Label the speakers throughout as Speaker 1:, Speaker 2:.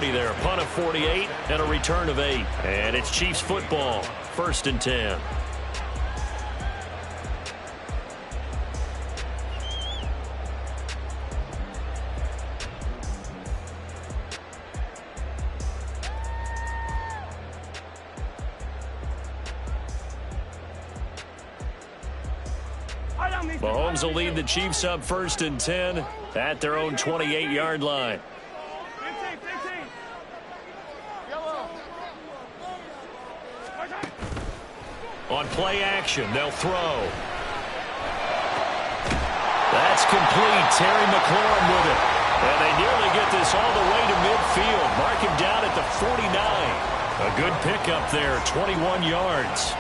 Speaker 1: 40 there. Punt of 48 and a return of 8. And it's Chiefs football. 1st and 10. Mahomes will lead the Chiefs up 1st and 10 at their own 28-yard line. On play action, they'll throw. That's complete. Terry McLaurin with it. And they nearly get this all the way to midfield. Mark him down at the 49. A good pickup there, 21 yards.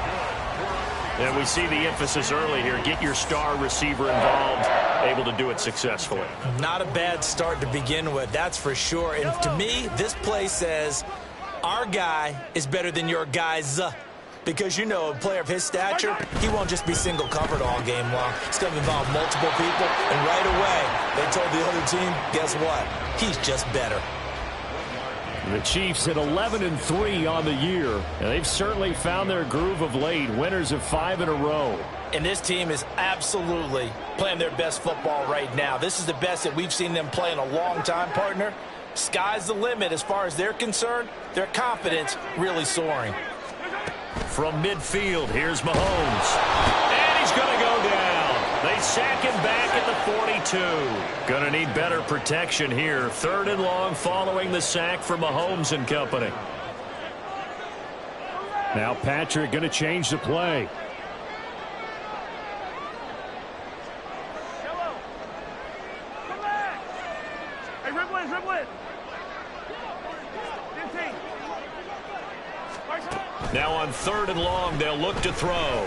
Speaker 1: And we see the emphasis early here. Get your star receiver involved, able to do it successfully.
Speaker 2: Not a bad start to begin with, that's for sure. And to me, this play says our guy is better than your guys. Because, you know, a player of his stature, he won't just be single covered all game long. It's going to involve multiple people. And right away, they told the other team, guess what? He's just better.
Speaker 1: The Chiefs at 11-3 on the year, and they've certainly found their groove of late. Winners of 5 in a row.
Speaker 2: And this team is absolutely playing their best football right now. This is the best that we've seen them play in a long time, partner. Sky's the limit as far as they're concerned. Their confidence really soaring.
Speaker 1: From midfield, here's Mahomes. And he's going to go down. They sack him back at the 42. Going to need better protection here. 3rd and long following the sack for Mahomes and company. Now Patrick going to change the play. Now on 3rd and long, they'll look to throw.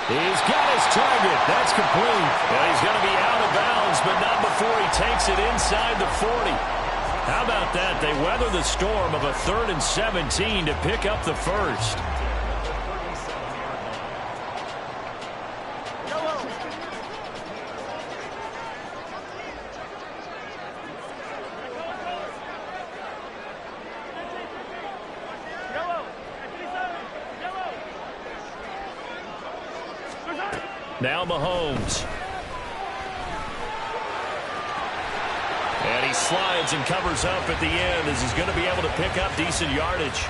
Speaker 1: He's got his target. That's complete. And he's going to be out of bounds, but not before he takes it inside the 40. How about that? They weather the storm of a 3rd and 17 to pick up the first. Now Mahomes. And he slides and covers up at the end as he's going to be able to pick up decent yardage.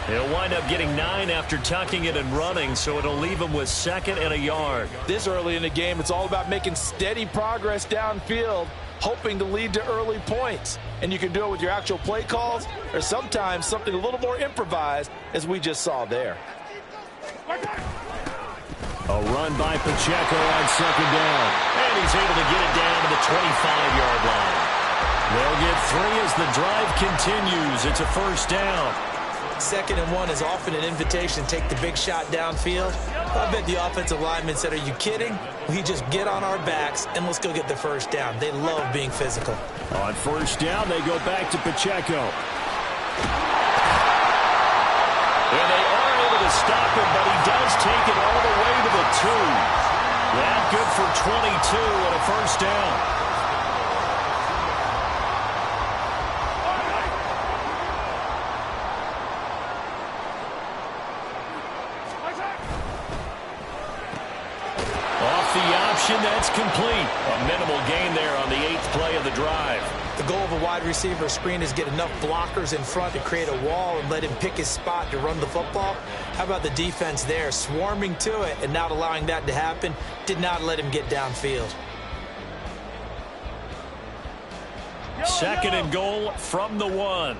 Speaker 1: He'll wind up getting 9 after tucking it and running, so it'll leave him with 2nd and a yard.
Speaker 2: This early in the game, it's all about making steady progress downfield, hoping to lead to early points. And you can do it with your actual play calls or sometimes something a little more improvised, as we just saw there.
Speaker 1: A run by Pacheco on 2nd down. And he's able to get it down to the 25-yard line. They'll get 3 as the drive continues. It's a 1st down.
Speaker 2: 2nd and 1 is often an invitation to take the big shot downfield. I bet the offensive linemen said, are you kidding? We just get on our backs and let's go get the 1st down. They love being physical.
Speaker 1: On 1st down, they go back to Pacheco. And they are able to stop him, but he does take it all the way to the 2. That good for 22 and a 1st down. Off the option, that's complete. A minimal gain there on the 8th play of the drive.
Speaker 2: The goal of a wide receiver screen is get enough blockers in front to create a wall and let him pick his spot to run the football. How about the defense there, swarming to it and not allowing that to happen? Did not let him get downfield.
Speaker 1: 2nd and goal from the 1.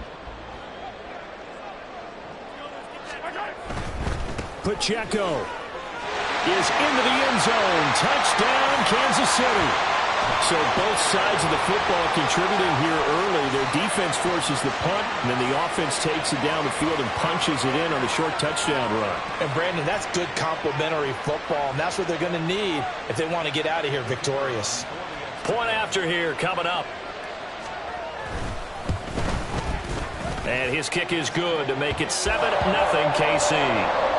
Speaker 1: Pacheco is into the end zone. Touchdown, Kansas City. So both sides of the football contributing here early. Their defense forces the punt, and then the offense takes it down the field and punches it in on a short touchdown run.
Speaker 2: And, Brandon, that's good complementary football, and that's what they're going to need if they want to get out of here victorious.
Speaker 1: Point after here coming up. And his kick is good to make it 7-0 KC.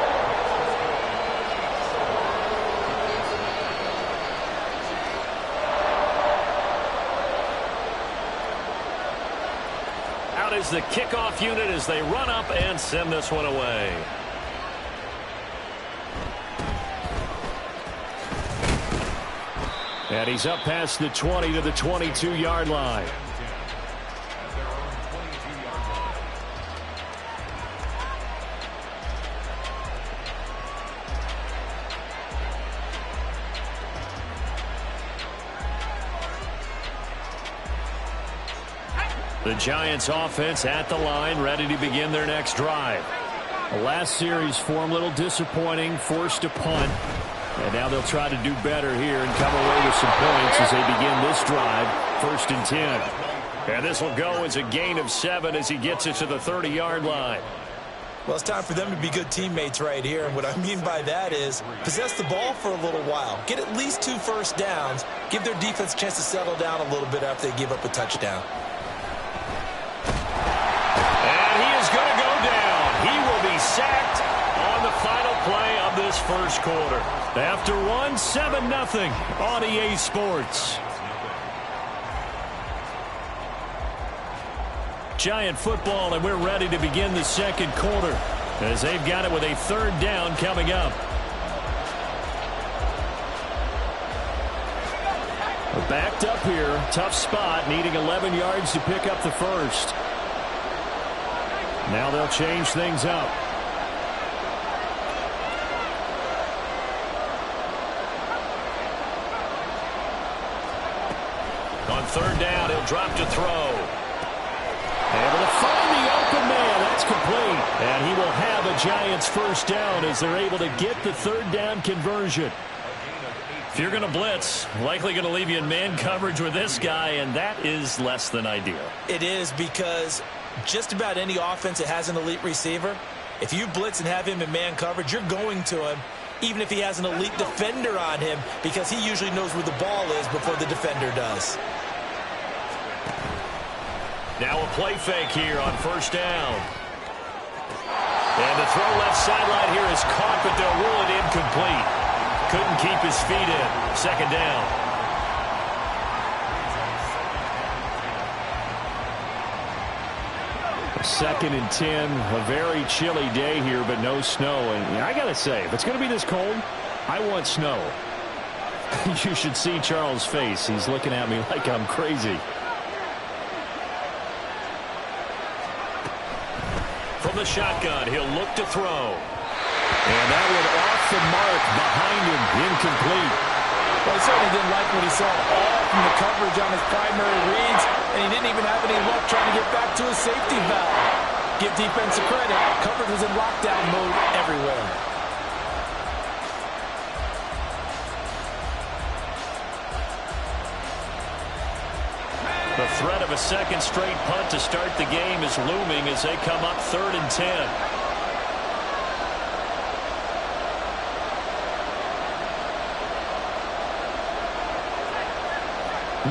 Speaker 1: out is the kickoff unit as they run up and send this one away. And he's up past the 20 to the 22-yard line. The Giants offense at the line, ready to begin their next drive. The last series for them, a little disappointing, forced a punt. And now they'll try to do better here and come away with some points as they begin this drive, 1st and 10. And this will go as a gain of 7 as he gets it to the 30-yard line.
Speaker 2: Well, it's time for them to be good teammates right here. And what I mean by that is possess the ball for a little while. Get at least 2 first downs. Give their defense a chance to settle down a little bit after they give up a touchdown.
Speaker 1: And he is going to go down. He will be sacked on the final play of this first quarter. After 7-0 on EA Sports. Giant football, and we're ready to begin the second quarter as they've got it with a 3rd down coming up. We're backed up here. Tough spot, needing 11 yards to pick up the first. Now they'll change things up. On 3rd down, he'll drop to throw. Able to find the open man. That's complete. And he will have a Giants first down as they're able to get the 3rd down conversion. If you're going to blitz, likely going to leave you in man coverage with this guy, and that is less than ideal.
Speaker 2: It is, because just about any offense that has an elite receiver, if you blitz and have him in man coverage, you're going to him, even if he has an elite defender on him, because he usually knows where the ball is before the defender does.
Speaker 1: Now a play fake here on 1st down. And the throw left sideline here is caught, but they'll rule it incomplete. Couldn't keep his feet in. 2nd down. Second and 10. A very chilly day here, but no snow. And I got to say, if it's going to be this cold, I want snow. You should see Charles' face. He's looking at me like I'm crazy. From the shotgun, he'll look to throw. And that one off the mark behind him, incomplete.
Speaker 2: Well, he certainly didn't like what he saw all from the coverage on his primary reads, and he didn't even have any luck trying to get back to his safety valve. Give defense a credit. Coverage was in lockdown mode everywhere.
Speaker 1: The threat of a second straight punt to start the game is looming as they come up 3rd and 10.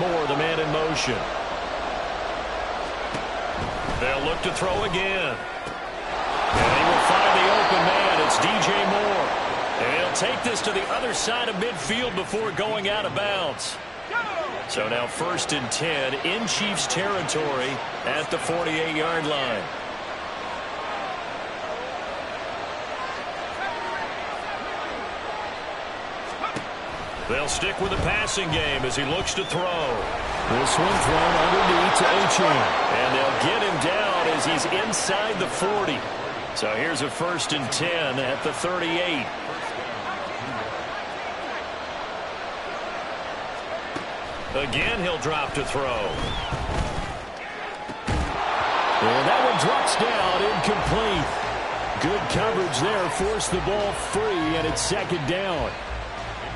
Speaker 1: Moore, the man in motion. They'll look to throw again. And he will find the open man. It's DJ Moore. And he'll take this to the other side of midfield before going out of bounds. So now 1st and 10 in Chiefs territory at the 48-yard line. They'll stick with the passing game as he looks to throw. This one thrown underneath to Achane. And they'll get him down as he's inside the 40. So here's a 1st and 10 at the 38. Again, he'll drop to throw. And that one drops down, incomplete. Good coverage there, forced the ball free, and it's 2nd down.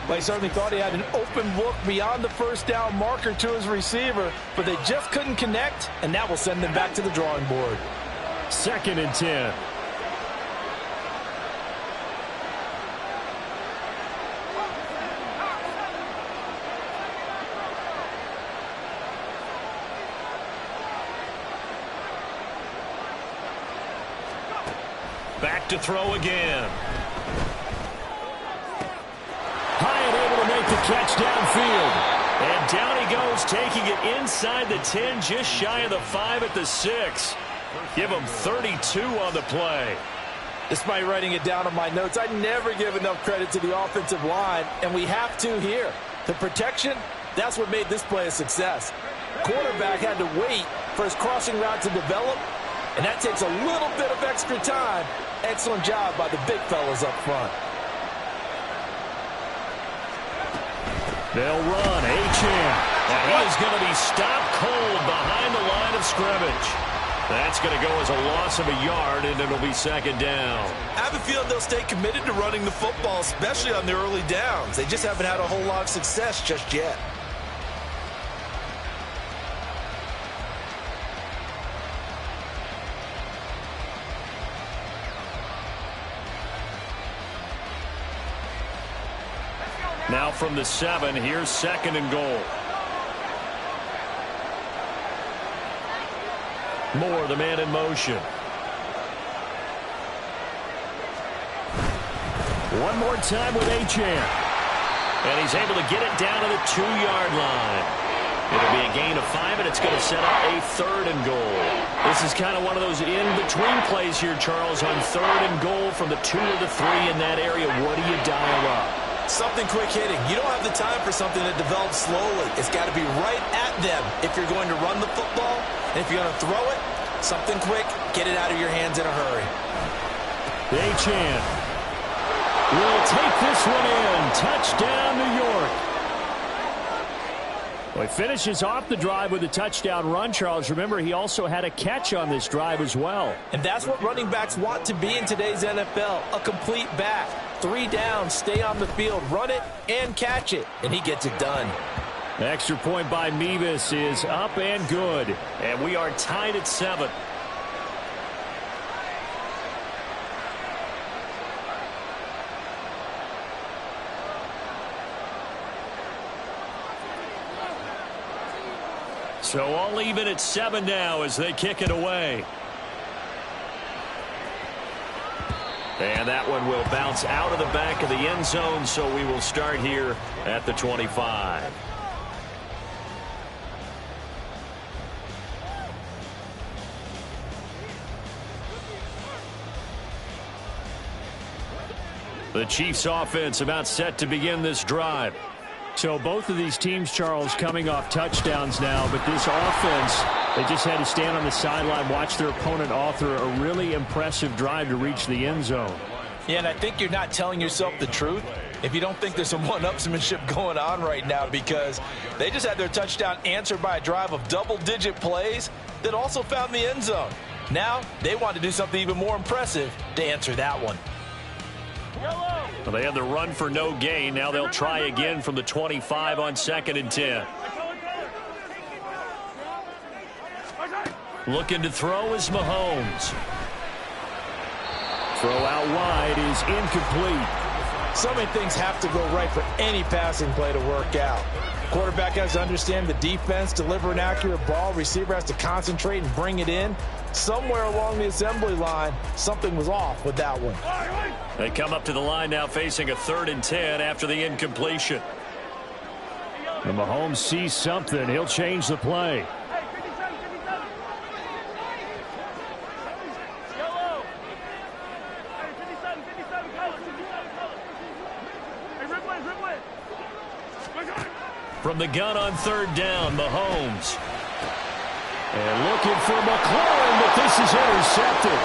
Speaker 3: Well, he certainly thought he had an open look beyond the 1st down marker to his receiver, but they just couldn't connect, and that will send them back to the drawing board.
Speaker 1: 2nd and 10. Back to throw again. Hyatt able to make the catch downfield. And down he goes, taking it inside the 10, just shy of the 5 at the 6. Give him 32 on the play.
Speaker 3: Despite writing it down on my notes, I never give enough credit to the offensive line, and we have to here. The protection, that's what made this play a success. Quarterback had to wait for his crossing route to develop, and that takes a little bit of extra time. Excellent job by the big fellas up front.
Speaker 1: They'll run. Achane. And he is going to be stopped cold behind the line of scrimmage. That's going to go as a loss of a yard, and it'll be second down.
Speaker 2: I have a feeling they'll stay committed to running the football, especially on their early downs. They just haven't had a whole lot of success just yet.
Speaker 1: Now from the 7, here's second and goal. Moore, the man in motion. One more time with Achane. And he's able to get it down to the 2-yard line. It'll be a gain of 5, and it's going to set up a third and goal. This is kind of one of those in-between plays here, Charles, on third and goal from the 2 to the 3 in that area. What do you dial up?
Speaker 2: Something quick hitting. You don't have the time for something that develops slowly. It's got to be right at them if you're going to run the football. And if you're going to throw it, something quick, get it out of your hands in a hurry.
Speaker 1: Achane will take this one in. Touchdown, New York. Well, he finishes off the drive with a touchdown run, Charles. Remember, he also had a catch on this drive as well.
Speaker 3: And that's what running backs want to be in today's NFL, a complete back. 3 downs, stay on the field, run it, and catch it. And he gets it done.
Speaker 1: Extra point by Mevis is up and good. And we are tied at 7. So all even at 7 now as they kick it away. And that one will bounce out of the back of the end zone, so we will start here at the 25. The Chiefs offense about set to begin this drive. So both of these teams, Charles, coming off touchdowns now, but this offense, they just had to stand on the sideline, watch their opponent author a really impressive drive to reach the end zone.
Speaker 3: Yeah, and I think you're not telling yourself the truth if you don't think there's some one-upsmanship going on right now, because they just had their touchdown answered by a drive of double-digit plays that also found the end zone. Now they want to do something even more impressive to answer that one.
Speaker 1: Well, they had the run for no gain. Now they'll try again from the 25 on 2nd and 10. Looking to throw is Mahomes. Throw out wide is incomplete.
Speaker 3: So many things have to go right for any passing play to work out. Quarterback has to understand the defense, deliver an accurate ball. Receiver has to concentrate and bring it in. Somewhere along the assembly line, something was off with that one.
Speaker 1: They come up to the line now facing a 3rd and 10 after the incompletion. And Mahomes sees something. He'll change the play. From the gun on 3rd down, Mahomes. And looking for McLaurin, but this is intercepted.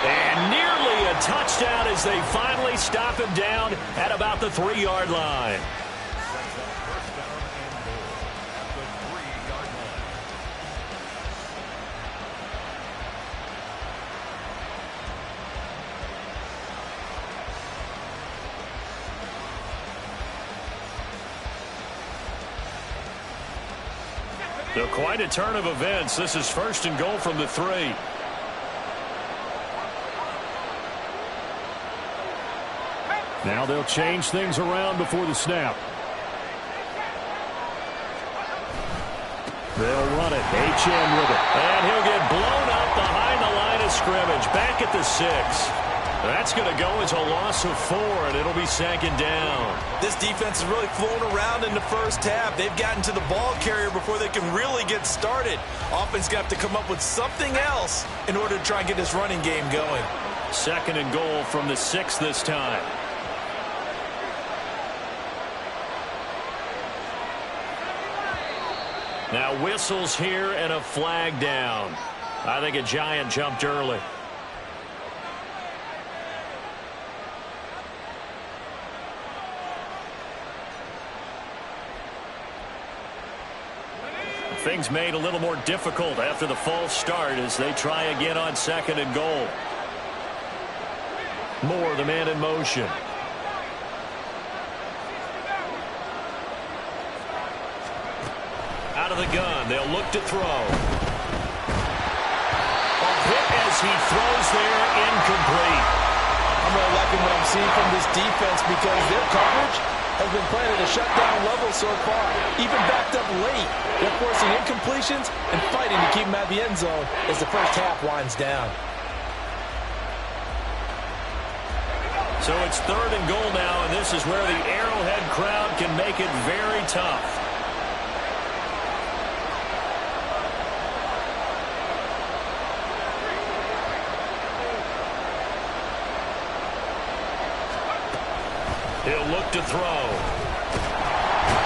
Speaker 1: And nearly a touchdown as they finally stop him down at about the 3-yard line. So quite a turn of events. This is 1st and goal from the 3. Now they'll change things around before the snap. They'll run it. Achane with it. And he'll get blown up behind the line of scrimmage. Back at the 6. That's going to go as a loss of 4, and it'll be 2nd down.
Speaker 2: This defense is really flown around in the first half. They've gotten to the ball carrier before they can really get started. Offense going to have to come up with something else in order to try and get this running game going.
Speaker 1: 2nd and goal from the 6 this time. Now whistles here and a flag down. I think a Giant jumped early. Things made a little more difficult after the false start as they try again on 2nd and goal. Moore, the man in motion. Out of the gun, they'll look to throw. A hit as he throws there, incomplete.
Speaker 3: I'm really liking what I'm seeing from this defense because their coverage has been playing at a shutdown level so far. Even backed up late, they're forcing incompletions and fighting to keep them out of the end zone as the first half winds down.
Speaker 1: So it's 3rd and goal now, and this is where the Arrowhead crowd can make it very tough. He'll look to throw.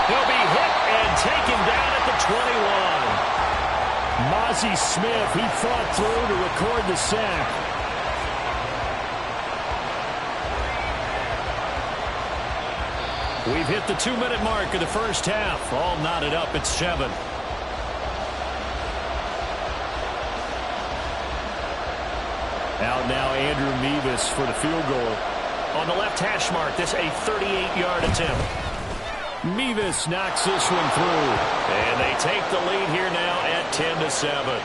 Speaker 1: He'll be hit and taken down at the 21. Mazi Smith, he fought through to record the sack. We've hit the 2-minute mark of the first half. All knotted up at 7. Out now Andrew Mevis for the field goal. On the left hash mark, this a 38-yard attempt. Mevis knocks this one through. And they take the lead here now at 10-7.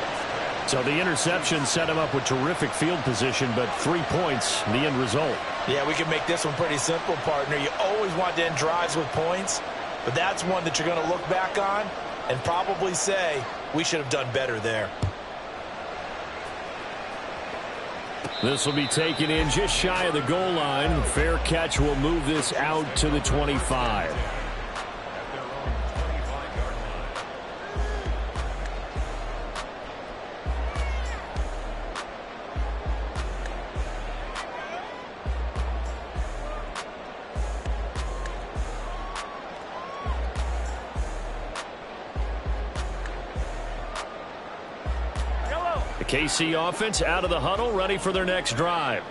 Speaker 1: So the interception set him up with terrific field position, but 3 points, the end result.
Speaker 2: Yeah, we can make this one pretty simple, partner. You always want to end drives with points, but that's one that you're going to look back on and probably say, we should have done better there.
Speaker 1: This will be taken in just shy of the goal line. The fair catch will move this out to the 25. KC offense out of the huddle, ready for their next drive.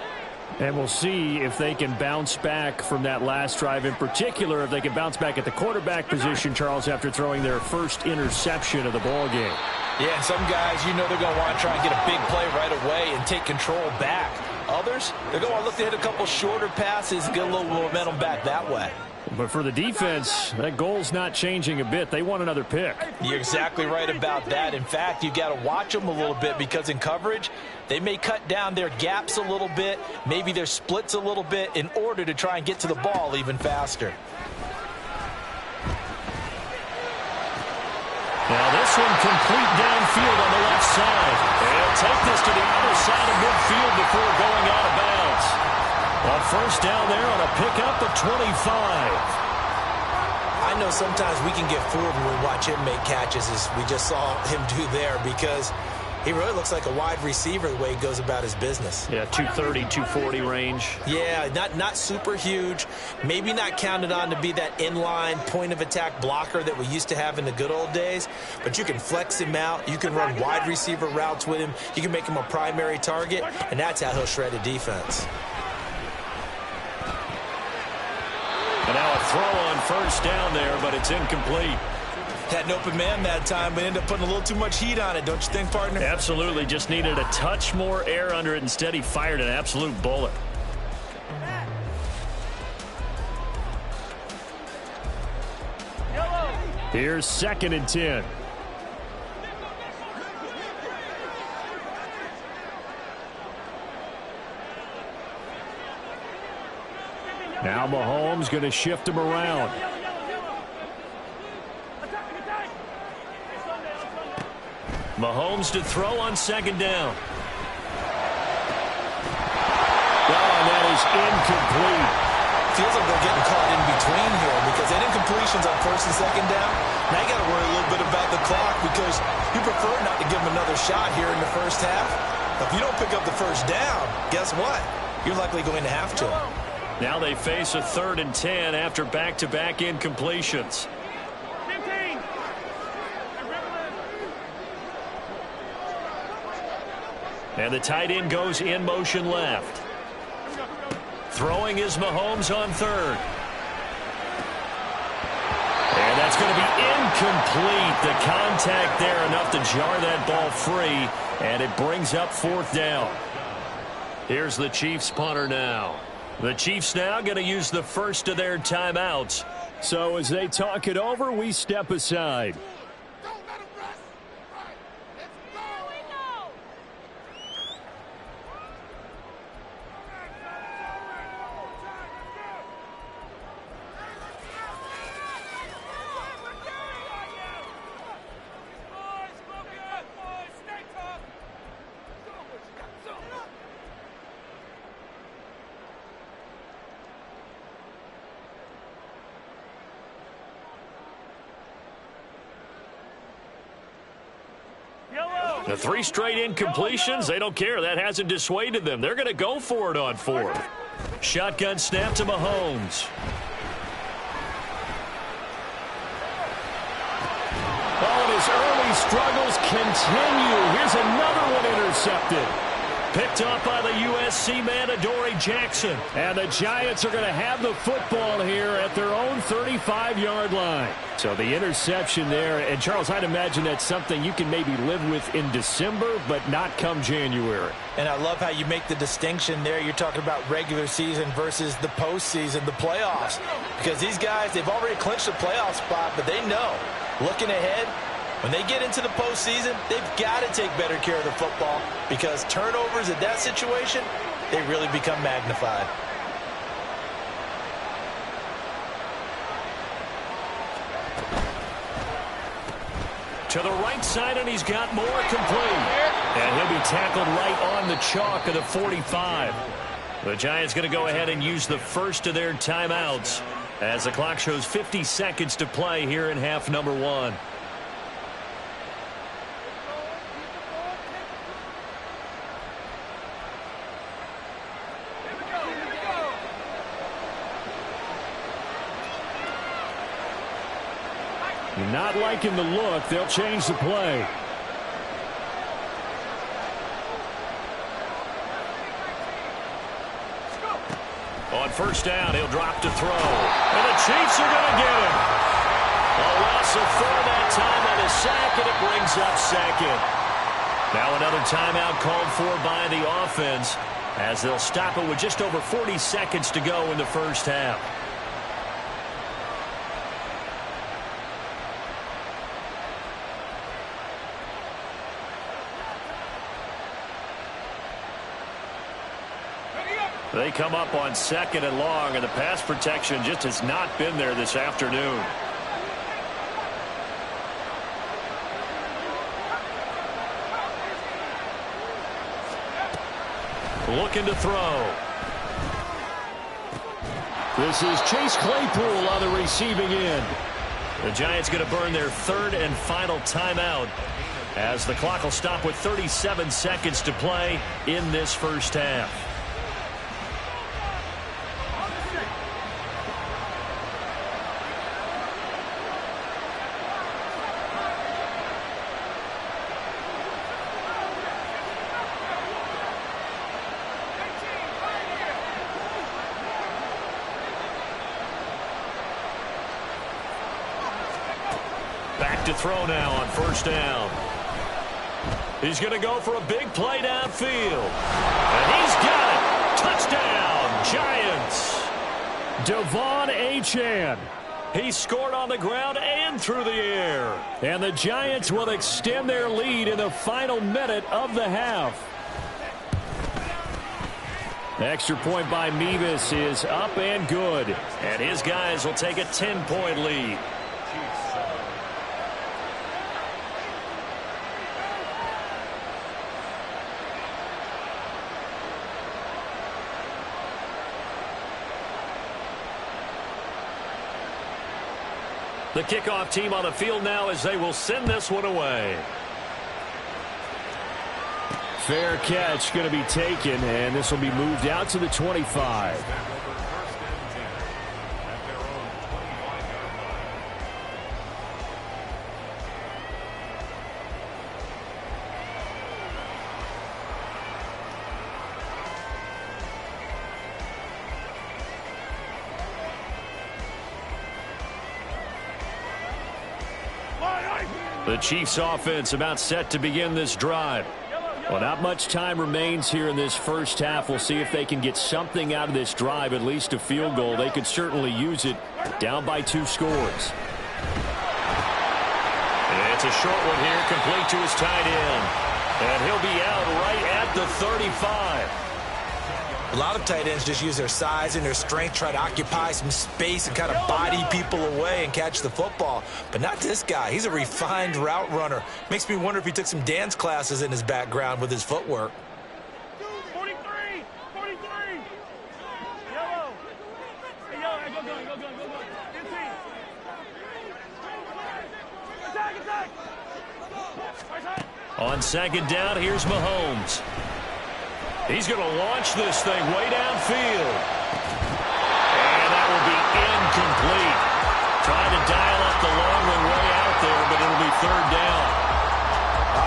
Speaker 1: And we'll see if they can bounce back from that last drive, in particular, if they can bounce back at the quarterback position, Charles, after throwing their first interception of the ball game.
Speaker 3: Yeah, and some guys, you know they're going to want to try and get a big play right away and take control back. Others, they're going to look to hit a couple shorter passes and get a little momentum back that way.
Speaker 1: But for the defense, that goal's not changing a bit. They want another pick.
Speaker 3: You're exactly right about that. In fact, you got to watch them a little bit because in coverage, they may cut down their gaps a little bit, maybe their splits a little bit in order to try and get to the ball even faster.
Speaker 1: Now this one complete downfield on the left side. They'll take this to the other side of midfield before going out of bounds. A first down there on a pickup of 25.
Speaker 2: I know sometimes we can get fooled when we watch him make catches, as we just saw him do there, because he really looks like a wide receiver the way he goes about his business.
Speaker 1: Yeah, 230, 240 range.
Speaker 2: Yeah, not super huge. Maybe not counted on to be that inline point-of-attack blocker that we used to have in the good old days. But you can flex him out. You can run wide receiver routes with him. You can make him a primary target, and that's how he'll shred a defense.
Speaker 1: And now a throw on first down there, but it's incomplete.
Speaker 2: Had an open man that time, but ended up putting a little too much heat on it, don't you think, partner?
Speaker 1: Absolutely. Just needed a touch more air under it. Instead, he fired an absolute bullet. Here's 2nd and 10. Now Mahomes going to shift him around. Mahomes to throw on 2nd down. Oh, now is incomplete.
Speaker 2: Feels like they're getting caught in between here because they didn't completions on first and second down. Now you got to worry a little bit about the clock because you prefer not to give them another shot here in the first half. If you don't pick up the first down, guess what? You're likely going to have to.
Speaker 1: Now they face a 3rd and 10 after back-to-back incompletions. And the tight end goes in motion left. Throwing is Mahomes on 3rd. And that's going to be incomplete. The contact there enough to jar that ball free. And it brings up 4th down. Here's the Chiefs punter now. The Chiefs now going to use the first of their timeouts. So as they talk it over, we step aside. The 3 straight incompletions, they don't care. That hasn't dissuaded them. They're going to go for it on 4th. Shotgun snap to Mahomes. Oh, and his early struggles continue. Here's another one intercepted. Picked off by the USC man, Adoree Jackson. And the Giants are going to have the football here at their own 35-yard line. So the interception there, and Charles, I'd imagine that's something you can maybe live with in December, but not come January.
Speaker 2: And I love how you make the distinction there. You're talking about regular season versus the postseason, the playoffs. Because these guys, they've already clinched the playoff spot, but they know, looking ahead, when they get into the postseason, they've got to take better care of the football because turnovers in that situation, they really become magnified.
Speaker 1: To the right side, and he's got more complete. And he'll be tackled right on the chalk of the 45. The Giants going to go ahead and use the first of their timeouts as the clock shows 50 seconds to play here in half number 1. Not liking the look. They'll change the play. On first down, he'll drop to throw. And the Chiefs are going to get him. A loss of 4 that time on a sack, and it brings up 2nd. Now another timeout called for by the offense as they'll stop it with just over 40 seconds to go in the first half. They come up on 2nd and long, and the pass protection just has not been there this afternoon. Looking to throw. This is Chase Claypool on the receiving end. The Giants going to burn their 3rd and final timeout as the clock will stop with 37 seconds to play in this first half. Back to throw now on first down. He's going to go for a big play downfield. And he's got it. Touchdown, Giants. Devon Achane. He scored on the ground and through the air. And the Giants will extend their lead in the final minute of the half. Extra point by Mevis is up and good. And his guys will take a 10-point lead. The kickoff team on the field now as they will send this one away. Fair catch going to be taken, and this will be moved out to the 25. The Chiefs offense about set to begin this drive. Well, not much time remains here in this first half. We'll see if they can get something out of this drive, at least a field goal. They could certainly use it, down by 2 scores. It's a short one here, complete to his tight end. And he'll be out right at the 35.
Speaker 2: A lot of tight ends just use their size and their strength, try to occupy some space and kind of body people away and catch the football. But not this guy. He's a refined route runner. Makes me wonder if he took some dance classes in his background with his footwork.
Speaker 4: 43! 43! Yellow! Hey, yellow, go. Inside! Attack!
Speaker 1: On second down, here's Mahomes. He's going to launch this thing way downfield. And that will be incomplete. Trying to dial up the long one way out there, but it'll be third down.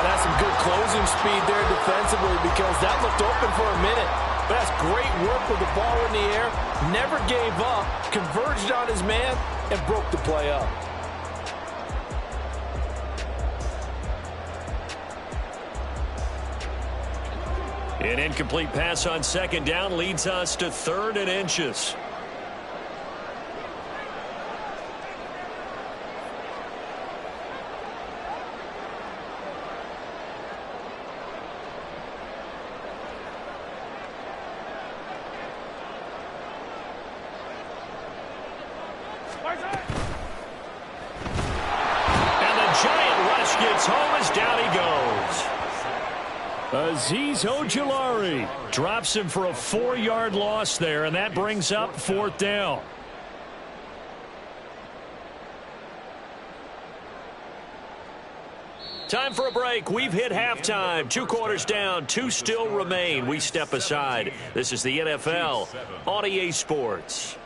Speaker 3: That's some good closing speed there defensively because that looked open for a minute. But that's great work with the ball in the air. Never gave up, converged on his man, and broke the play up.
Speaker 1: An incomplete pass on second down leads us to 3rd and inches. And the giant rush gets home as down he goes. Azeez Ojulari drops him for a 4-yard loss there, and that brings up 4th down. Time for a break. We've hit halftime. 2 quarters down, 2 still remain. We step aside. This is the NFL on EA Sports.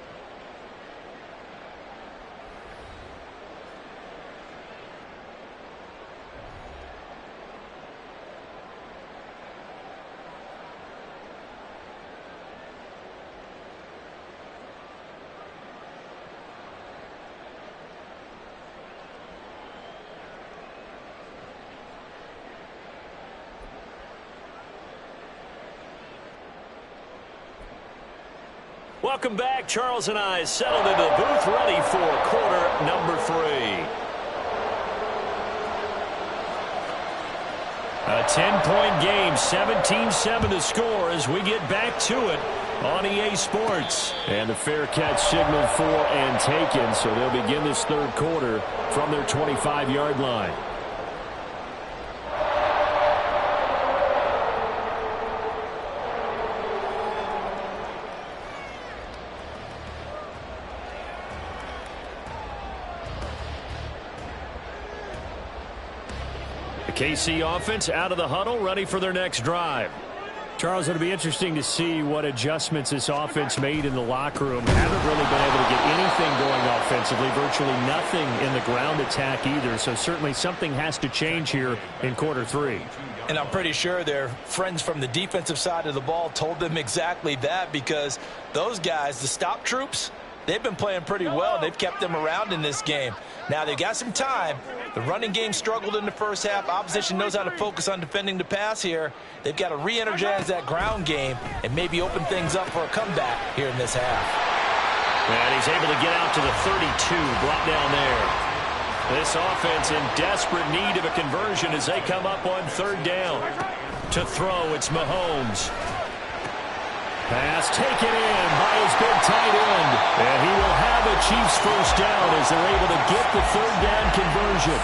Speaker 1: Welcome back. Charles and I settled into the booth, ready for quarter number 3. A 10-point game, 17-7 to score as we get back to it on EA Sports. And the fair catch signaled for and taken, so they'll begin this 3rd quarter from their 25-yard line. KC offense out of the huddle, ready for their next drive. Charles, it'll be interesting to see what adjustments this offense made in the locker room. Haven't really been able to get anything going offensively, virtually nothing in the ground attack either, so certainly something has to change here in quarter 3.
Speaker 2: And I'm pretty sure their friends from the defensive side of the ball told them exactly that, because those guys, the stop troops, they've been playing pretty well. They've kept them around in this game. Now, they've got some time. The running game struggled in the first half. Opposition knows how to focus on defending the pass here. They've got to re-energize that ground game and maybe open things up for a comeback here in this half.
Speaker 1: And he's able to get out to the 32, brought down there. This offense in desperate need of a conversion as they come up on 3rd down. To throw, it's Mahomes. Pass taken in by his big tight end. And he will have a Chiefs first down as they're able to get the 3rd down conversion.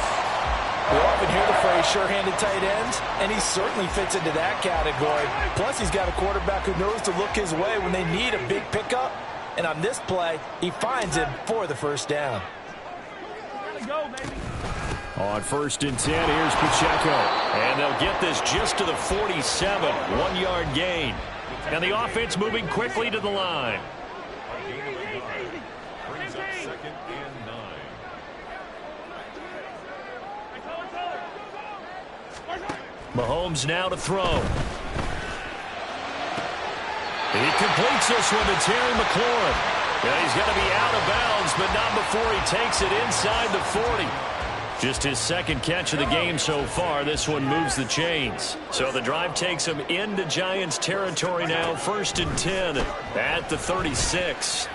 Speaker 3: We often hear the phrase sure-handed tight ends, and he certainly fits into that category. Plus, he's got a quarterback who knows to look his way when they need a big pickup. And on this play, he finds him for the first down.
Speaker 4: go, baby.
Speaker 1: On 1st and 10, here's Pacheco. And they'll get this just to the 47, 1-yard gain. And the offense moving quickly to the line.
Speaker 4: Brings up 2nd and 9.
Speaker 1: Mahomes now to throw. He completes this one to Terry McLaurin. And he's going to be out of bounds, but not before he takes it inside the 40. Just his 2nd catch of the game so far. This one moves the chains. So the drive takes him into Giants territory now. 1st and 10 at the 36.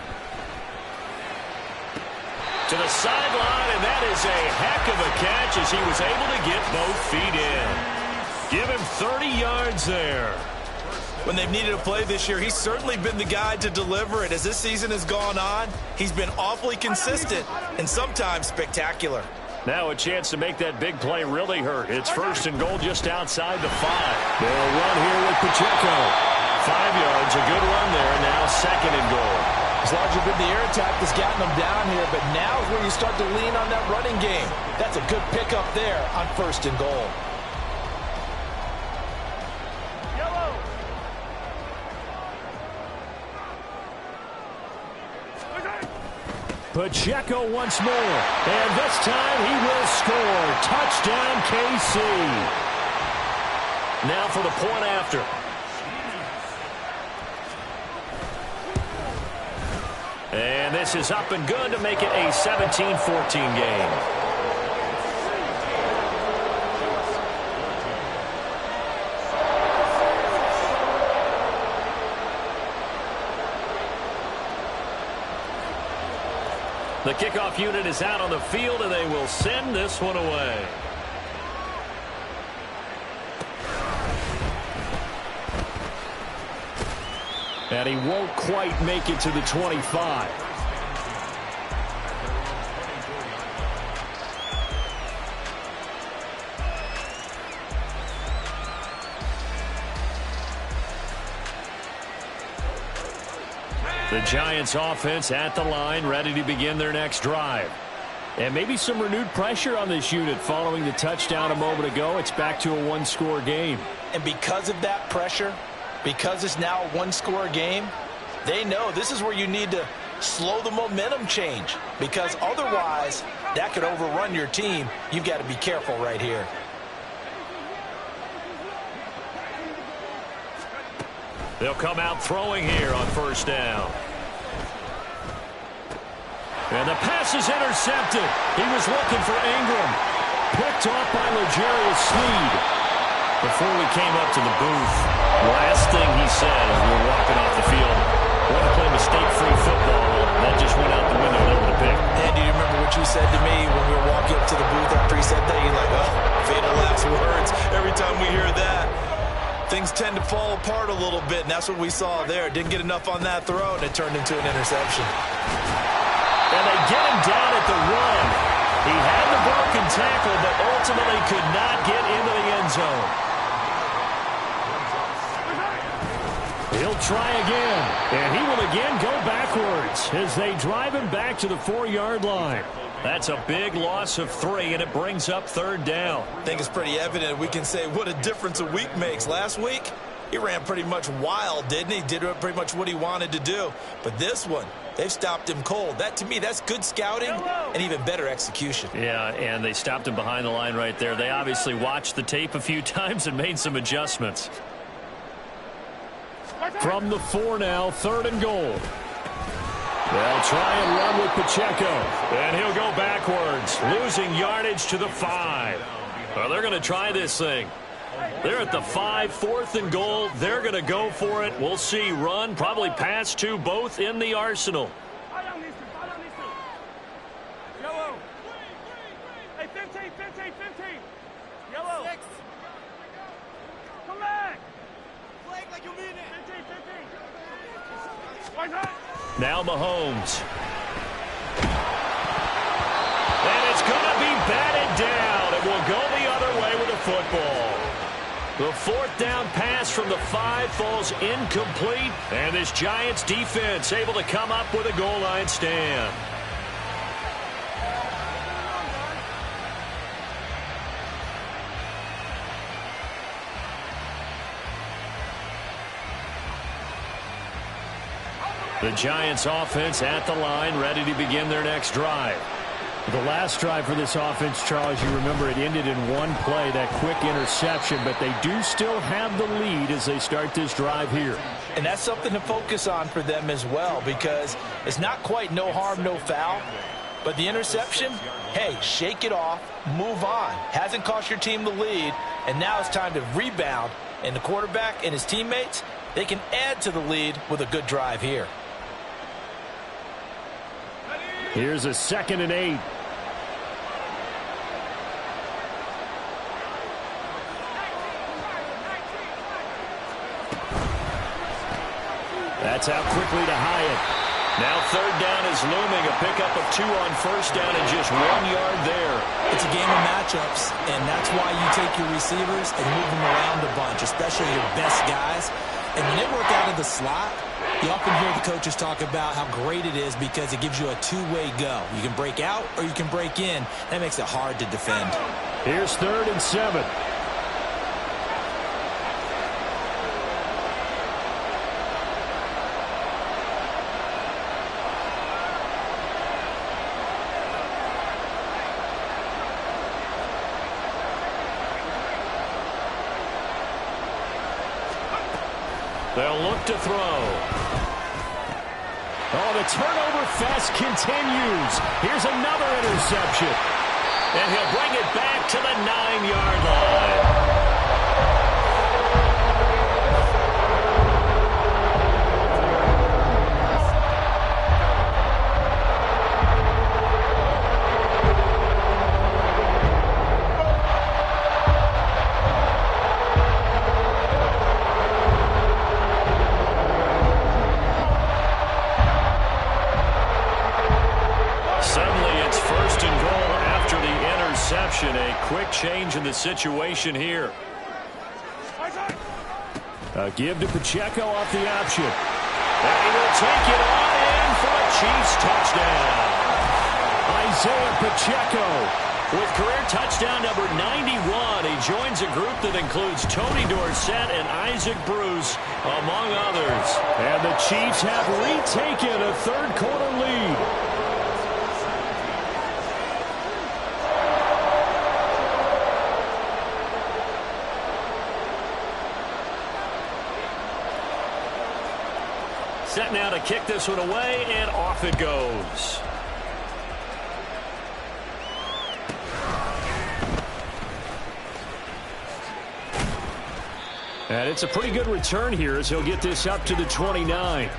Speaker 1: To the sideline, and that is a heck of a catch as he was able to get both feet in. Give him 30 yards there.
Speaker 2: When they've needed a play this year, he's certainly been the guy to deliver it. As this season has gone on, he's been awfully consistent and sometimes spectacular.
Speaker 1: Now a chance to make that big play really hurt. It's 1st and goal just outside the 5. They'll run here with Pacheco. 5 yards, a good run there. Now 2nd and goal.
Speaker 3: As largely been the air attack that's gotten them down here, but now is where you start to lean on that running game. That's a good pickup there on 1st and goal.
Speaker 1: Pacheco once more, and this time he will score. Touchdown, KC. Now for the point after. And this is up and good to make it a 17-14 game. The kickoff unit is out on the field, and they will send this one away. And he won't quite make it to the 25. The Giants offense at the line, ready to begin their next drive. And maybe some renewed pressure on this unit following the touchdown a moment ago. It's back to a 1-score game.
Speaker 2: And because of that pressure, because it's now a 1-score game, they know this is where you need to slow the momentum change. Because otherwise, that could overrun your team. You've got to be careful right here.
Speaker 1: They'll come out throwing here on 1st down. And the pass is intercepted. He was looking for Ingram. Picked off by L'Jarius Sneed. Before we came up to the booth, last thing he said as we were walking off the field, want to play mistake-free football. That just went out the window there with a pick.
Speaker 2: And do you remember what you said to me when we were walking up to the booth after he said that? You're like, oh, fatal last words. Every time we hear that, things tend to fall apart a little bit, and that's what we saw there. Didn't get enough on that throw, and it turned into an interception.
Speaker 1: And they get him down at the run. He had the broken tackle, but ultimately could not get into the end zone. He'll try again, and he will again go backwards as they drive him back to the 4-yard line. That's a big loss of 3, and it brings up 3rd down.
Speaker 2: I think it's pretty evident. We can say what a difference a week makes. Last week, he ran pretty much wild, didn't he? Did pretty much what he wanted to do. But this one, they've stopped him cold. That, to me, that's good scouting and even better execution.
Speaker 1: Yeah, and they stopped him behind the line right there. They obviously watched the tape a few times and made some adjustments. From the 4 now, 3rd and goal. They'll try and run with Pacheco. And he'll go backwards, losing yardage to the 5. Well, they're going to try this thing. They're at the 5, 4th and goal. They're going to go for it. We'll see. Run, probably pass to both in the arsenal.
Speaker 4: Yellow. Hey, 15. Yellow. 6. Come back. Flag like you mean it. 15. Why not?
Speaker 1: Now Mahomes. And it's going to be batted down. It will go the other way with the football. The 4th down pass from the 5 falls incomplete. And this Giants defense able to come up with a goal line stand. The Giants offense at the line, ready to begin their next drive.
Speaker 5: The last drive for this offense, Charles, you remember it ended in one play, that quick interception, but they do still have the lead as they start this drive here.
Speaker 3: And that's something to focus on for them as well, because it's not quite no harm, no foul. But the interception, hey, shake it off, move on. Hasn't cost your team the lead, and now it's time to rebound. And the quarterback and his teammates, they can add to the lead with a good drive here.
Speaker 5: Here's a 2nd and 8. That's out quickly to Hyatt.
Speaker 1: Now 3rd down is looming. A pickup of 2 on 1st down and just 1 yard there.
Speaker 2: It's a game of matchups, and that's why you take your receivers and move them around a bunch, especially your best guys. And when they work out of the slot, you often hear the coaches talk about how great it is because it gives you a two-way go. You can break out or you can break in. That makes it hard to defend.
Speaker 5: Here's 3rd and 7.
Speaker 1: They'll look to throw.
Speaker 5: Oh, the turnover fest continues. Here's another interception.
Speaker 1: And he'll bring it back to the 9-yard line. A quick change in the situation here.
Speaker 5: A give to Pacheco off the option.
Speaker 1: And he will take it on in for a Chiefs touchdown.
Speaker 5: Isaiah Pacheco
Speaker 1: with career touchdown number 91. He joins a group that includes Tony Dorsett and Isaac Bruce, among others.
Speaker 5: And the Chiefs have retaken a 3rd quarter lead.
Speaker 1: Set now to kick this one away, and off it goes.
Speaker 5: And it's a pretty good return here as he'll get this up to the 29.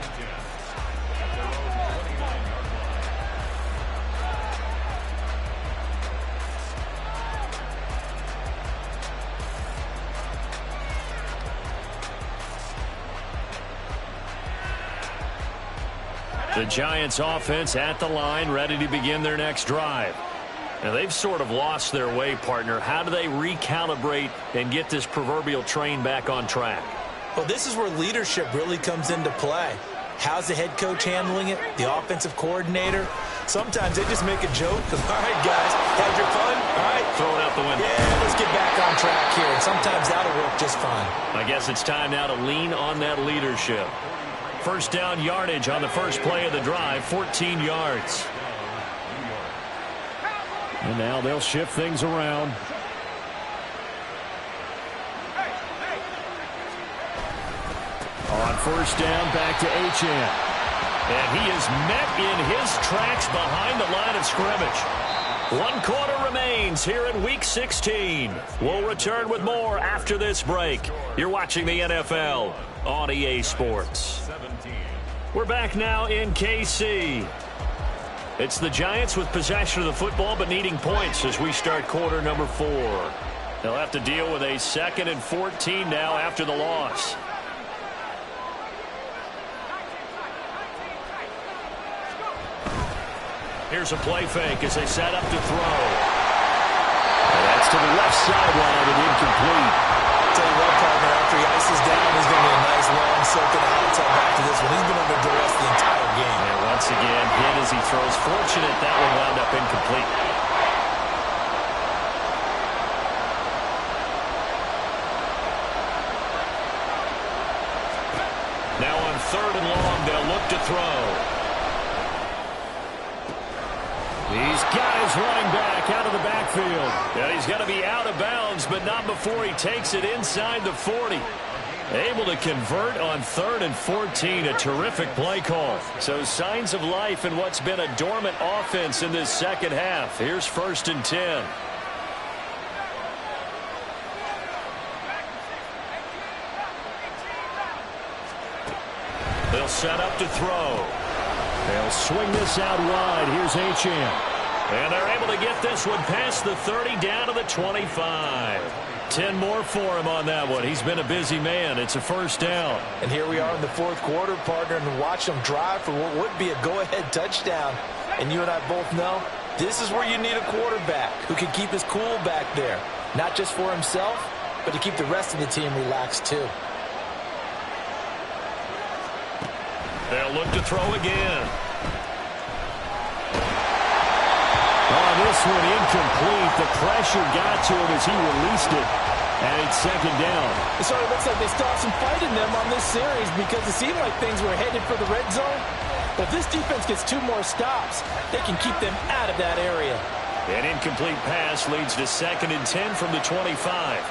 Speaker 1: The Giants offense at the line, ready to begin their next drive. Now, they've sort of lost their way, partner. How do they recalibrate and get this proverbial train back on track?
Speaker 2: Well, this is where leadership really comes into play. How's the head coach handling it? The offensive coordinator? Sometimes they just make a joke. All right, guys, had your fun? All right.
Speaker 1: Throw it out the window.
Speaker 2: Yeah, let's get back on track here. And sometimes that'll work just fine.
Speaker 1: I guess it's time now to lean on that leadership. 1st down yardage on the first play of the drive, 14 yards.
Speaker 5: And now they'll shift things around. On 1st down, back to Achane.
Speaker 1: And he is met in his tracks behind the line of scrimmage. 1 quarter remains here in Week 16. We'll return with more after this break. You're watching the NFL on EA Sports. We're back now in KC. It's the Giants with possession of the football but needing points as we start quarter number 4. They'll have to deal with a 2nd and 14 now after the loss. Here's a play fake as they set up to throw.
Speaker 5: And that's to the left sideline and incomplete.
Speaker 2: Tell you what, partner, after he ices down, he's going to be a nice long soaking hot tub back to this one. He's been under duress the entire game.
Speaker 1: And once again, hit as he throws. Fortunate that one wound up incomplete. Now on 3rd and long, they'll look to throw.
Speaker 5: He's got his running back out of the backfield.
Speaker 1: And he's got to be out of bounds, but not before he takes it inside the 40. Able to convert on 3rd and 14. A terrific play call. So signs of life in what's been a dormant offense in this second half. Here's 1st and 10. They'll set up to throw.
Speaker 5: They'll swing this out wide. Here's Achane.
Speaker 1: And they're able to get this one past the 30 down to the 25. 10 more for him on that one. He's been a busy man. It's a 1st down.
Speaker 2: And here we are in the 4th quarter, partner, and watch them drive for what would be a go-ahead touchdown. And you and I both know this is where you need a quarterback who can keep his cool back there. Not just for himself, but to keep the rest of the team relaxed too.
Speaker 1: They'll look to throw again.
Speaker 5: Oh, this one incomplete. The pressure got to him as he released it. And it's 2nd down.
Speaker 3: It sort of looks like they still have some fight in them on this series because it seemed like things were headed for the red zone. But if this defense gets 2 more stops, they can keep them out of that area.
Speaker 1: An incomplete pass leads to 2nd and 10 from the 25.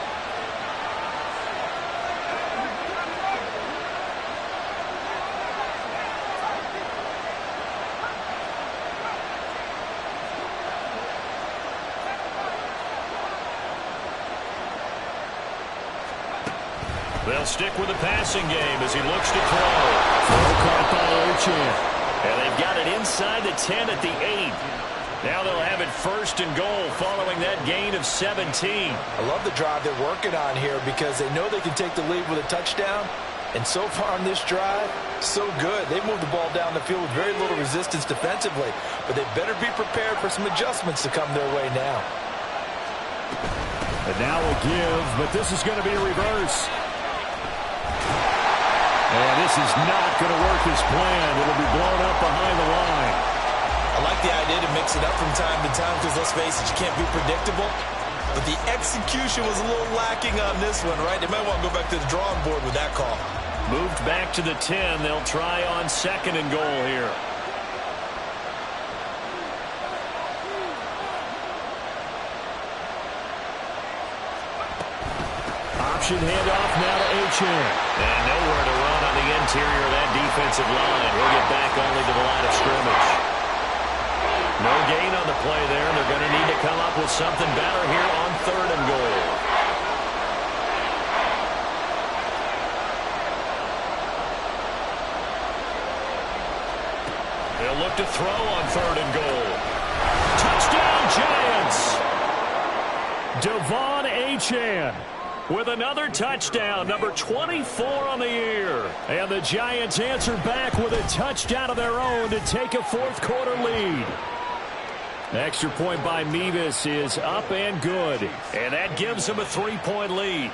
Speaker 1: They'll stick with the passing game as he looks to throw.
Speaker 5: Throw caught by Achane.
Speaker 1: And they've got it inside the 10 at the 8. Now they'll have it 1st and goal following that gain of 17.
Speaker 2: I love the drive they're working on here because they know they can take the lead with a touchdown. And so far on this drive, so good. They've moved the ball down the field with very little resistance defensively. But they better be prepared for some adjustments to come their way now.
Speaker 5: And now a give, but this is going to be a reverse. And this is not going to work as planned. It'll be blown up behind the line.
Speaker 2: I like the idea to mix it up from time to time because, let's face it, you can't be predictable. But the execution was a little lacking on this one, right? They might want to go back to the drawing board with that call.
Speaker 1: Moved back to the 10. They'll try on 2nd and goal here.
Speaker 5: Option handoff now to Achane.
Speaker 1: And nowhere to run on the interior of that defensive line. He'll get back only to the line of scrimmage. No gain on the play there. They're going to need to come up with something better here on 3rd and goal. They'll look to throw on 3rd and goal. Touchdown, Giants!
Speaker 5: Devon Achane with another touchdown, number 24 on the year. And the Giants answer back with a touchdown of their own to take a 4th quarter lead. Extra point by Mevis is up and good.
Speaker 1: And that gives them a 3-point lead.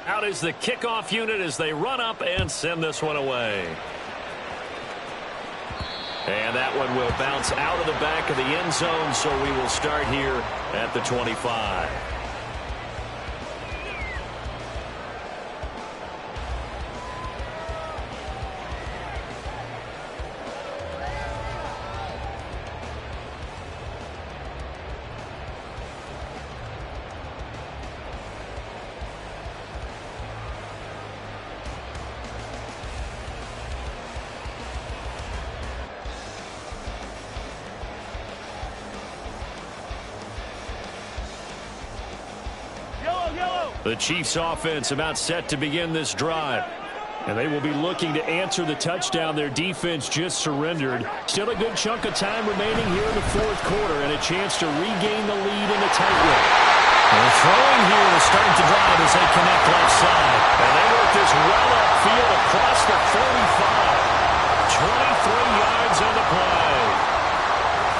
Speaker 1: Out is the kickoff unit as they run up and send this one away. And that one will bounce out of the back of the end zone, so we will start here at the 25. The Chiefs offense about set to begin this drive. And they will be looking to answer the touchdown their defense just surrendered. Still a good chunk of time remaining here in the 4th quarter and a chance to regain the lead in the tightrope. They're throwing here to start the drive as they connect left side. And they work this well upfield across the 45. 23 yards on the play.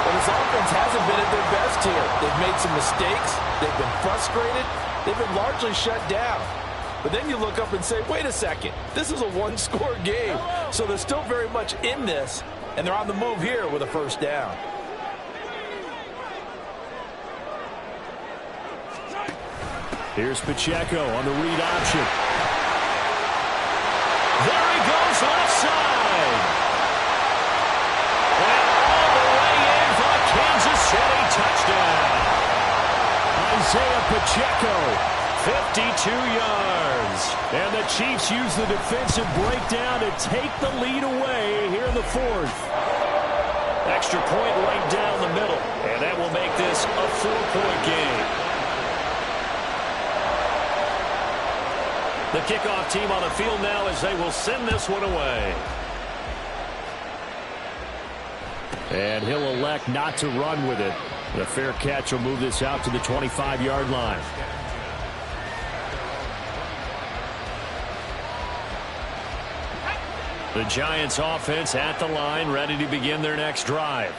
Speaker 3: Well, this offense hasn't been at their best here. They've made some mistakes. They've been frustrated. They've been largely shut down. But then you look up and say, wait a second, this is a 1-score game. So they're still very much in this, and they're on the move here with a 1st down.
Speaker 5: Here's Pacheco on the read option. There he goes, left side. And all the way in for a Kansas City touchdown. Isaiah Pacheco, 52 yards. And the Chiefs use the defensive breakdown to take the lead away here in the fourth. Extra point right down the middle. And that will make this a 4-point game. The kickoff team on the field now as they will send this one away. And he'll elect not to run with it. The fair catch will move this out to the 25-yard line. The Giants offense at the line, ready to begin their next drive.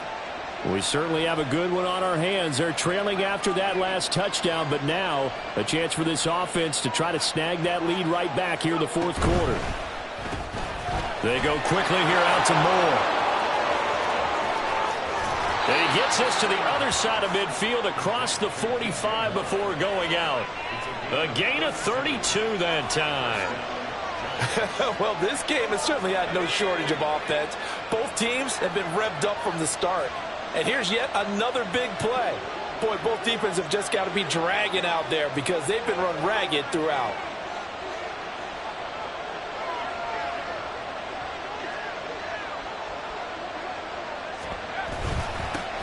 Speaker 5: We certainly have a good one on our hands. They're trailing after that last touchdown, but now a chance for this offense to try to snag that lead right back here in the fourth quarter. They go quickly here out to Moore. And he gets us to the other side of midfield across the 45 before going out. A gain of 32 that time.
Speaker 3: Well, this game has certainly had no shortage of offense. Both teams have been revved up from the start. And here's yet another big play. Boy, both defenses have just got to be dragging out there because they've been run ragged throughout.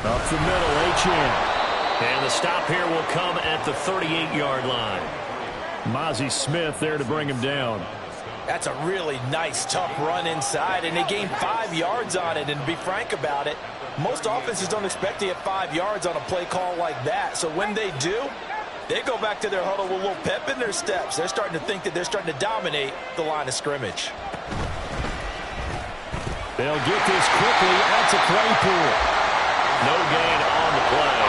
Speaker 5: Up the middle, Achane. And the stop here will come at the 38-yard line. Mozzie Smith there to bring him down.
Speaker 3: That's a really nice, tough run inside, and they gained 5 yards on it. And to be frank about it, most offenses don't expect to get 5 yards on a play call like that. So when they do, they go back to their huddle with a little pep in their steps. They're starting to think that they're starting to dominate the line of scrimmage.
Speaker 5: They'll get this quickly out to Claypool. No gain on the play.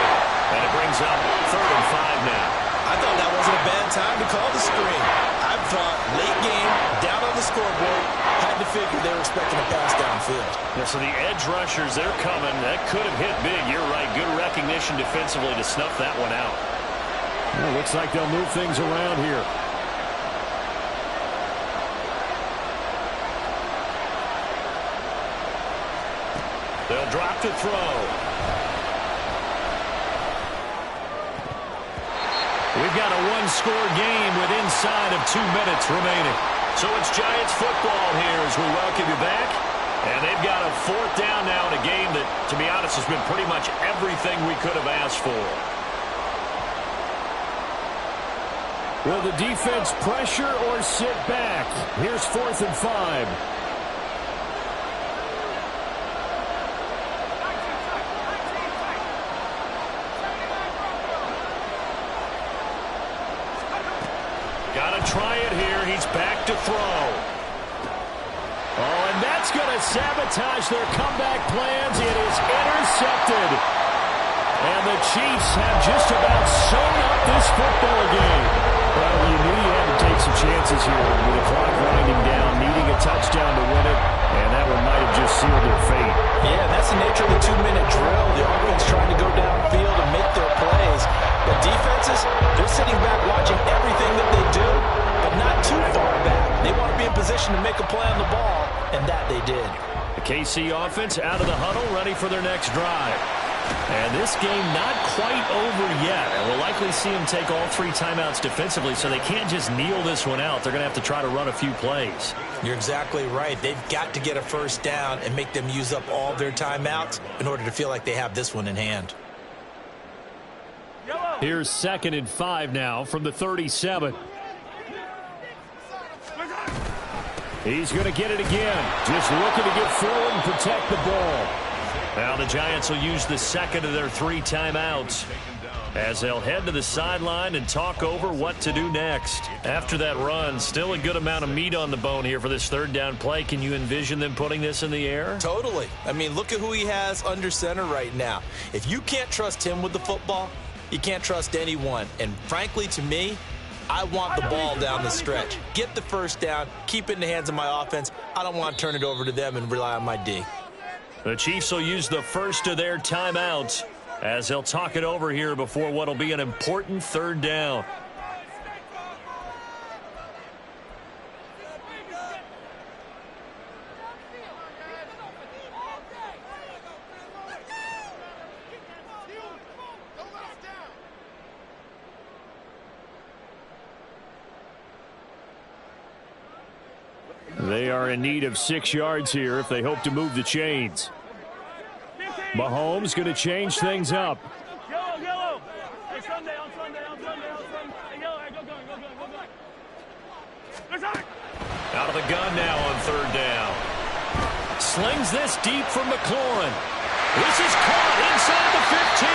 Speaker 5: And it brings up 3rd and 5 now.
Speaker 3: I thought that wasn't a bad time to call the screen. I thought late game, down on the scoreboard, had to figure they were expecting a pass downfield.
Speaker 1: Yeah, so the edge rushers, they're coming. That could have hit big. You're right. Good recognition defensively to snuff that one out.
Speaker 5: Well, looks like they'll move things around here.
Speaker 1: They'll drop to throw.
Speaker 5: We've got a one-score game with inside of 2 minutes remaining.
Speaker 1: So it's Giants football here as we welcome you back. And they've got a 4th down now in a game that, to be honest, has been pretty much everything we could have asked for.
Speaker 5: Will the defense pressure or sit back? Here's 4th and 5.
Speaker 1: Try it here. He's back to throw.
Speaker 5: Oh, and that's going to sabotage their comeback plans. It is intercepted. And the Chiefs have just about sewn up this football game. Well, you knew you had to take some chances here with the clock winding down, needing a touchdown to win it, and that one might have just sealed their fate.
Speaker 3: Yeah, that's the nature of the 2-minute drill. The offense trying to go downfield and make their plays. But defenses, they're sitting back watching everything that they do, but not too far back. They want to be in position to make a play on the ball, and that they did.
Speaker 5: The KC offense out of the huddle, ready for their next drive. And this game not quite over yet. And we'll likely see them take all 3 timeouts defensively, so they can't just kneel this one out. They're going to have to try to run a few plays.
Speaker 2: You're exactly right. They've got to get a first down and make them use up all their timeouts in order to feel like they have this one in hand.
Speaker 5: Here's 2nd and 5 now from the 37. He's going to get it again. Just looking to get forward and protect the ball.
Speaker 1: Now the Giants will use the 2nd of their 3 timeouts as they'll head to the sideline and talk over what to do next. After that run, still a good amount of meat on the bone here for this 3rd down play. Can you envision them putting this in the air?
Speaker 2: Totally. I mean, look at who he has under center right now. If you can't trust him with the football, you can't trust anyone. And frankly, to me, I want the ball down the stretch. Get the first down, keep it in the hands of my offense. I don't want to turn it over to them and rely on my D.
Speaker 1: The Chiefs will use the first of their timeouts as they'll talk it over here before what will be an important 3rd down.
Speaker 5: are in need of 6 yards here if they hope to move the chains. Mahomes going to change things up.
Speaker 4: Yellow. Hey, Sunday, on Sunday. Hey, yellow, hey, go. There's Alex.
Speaker 1: Out of the gun now on 3rd down. Slings this deep for McLaurin. This is caught inside the 15.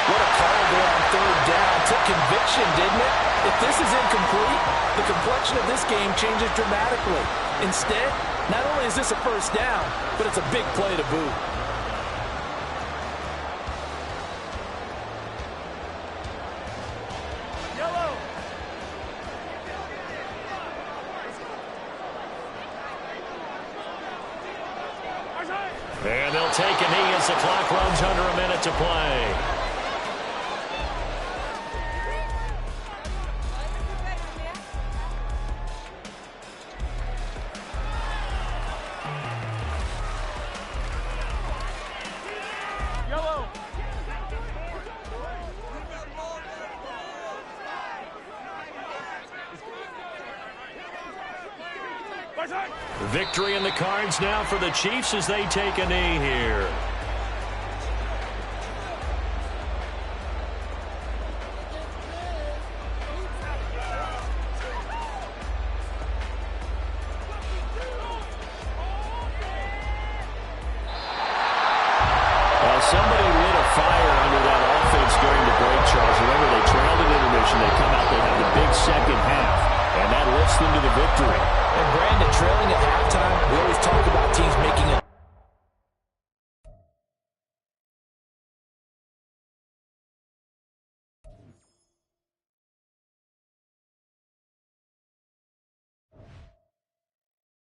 Speaker 3: What a call there on 3rd down. Took conviction, didn't it? If this is incomplete, the complexion of this game changes dramatically. Instead, not only is this a 1st down, but it's a big play to boot.
Speaker 4: Yellow.
Speaker 1: And they'll take a knee as the clock runs under a minute to play.
Speaker 4: Yellow.
Speaker 1: Victory in the cards now for the Chiefs as they take a knee here. Well, somebody lit a fire